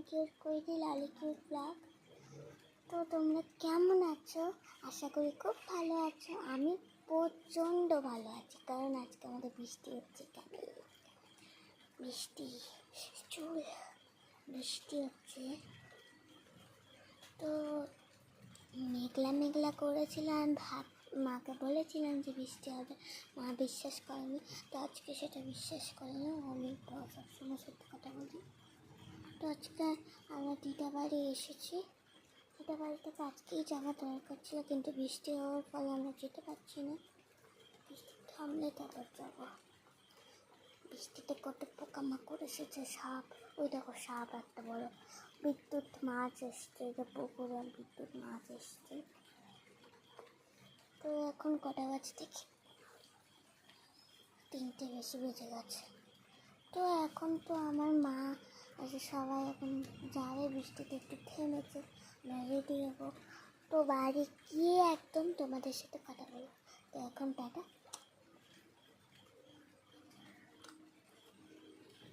Cute কইরি লালি cute blog. তো তোমরা কেমন আছো? আশা করি খুব ভালো আছো। আমি প্রচণ্ড ভালো আছি, কারণ আজকে আমাদের বৃষ্টি হচ্ছে। বৃষ্টি চুল বৃষ্টি হচ্ছে। তো মেঘলা মেঘলা করেছিলাম, মাকে বলেছিলাম যে বৃষ্টি হবে, মা বিশ্বাস করেনি। তো আজকে সেটা বিশ্বাস করেনি। আমি সবসময় সত্যি কথা বলি। তো আজকে আমরা দিদা বাড়ি এসেছি। দিদা বাড়ি থেকে আজকেই যাওয়া দরকার ছিল, কিন্তু বৃষ্টি হওয়ার ফলে আমরা যেতে পারছি না। বৃষ্টি থামলে তারপর যাবো। বৃষ্টিতে কত পোকামাকড় এসেছে, সাপ। ওই দেখো সাপ একটা বড়। বিদ্যুৎ মাছ এসছে, যে পুকুরে বিদ্যুৎ মাছ এসছে। তো এখন কটা বাজে দেখি, 3টে বেশি বেজে গেছে। তো এখন তো আমার মা সবাই এখন যাবে, বৃষ্টিতে একটু থেমেছে, রেডি হবো। তো বাড়ি গিয়ে একদম তোমাদের সাথে কথা বলবো। তো এখন টাটা।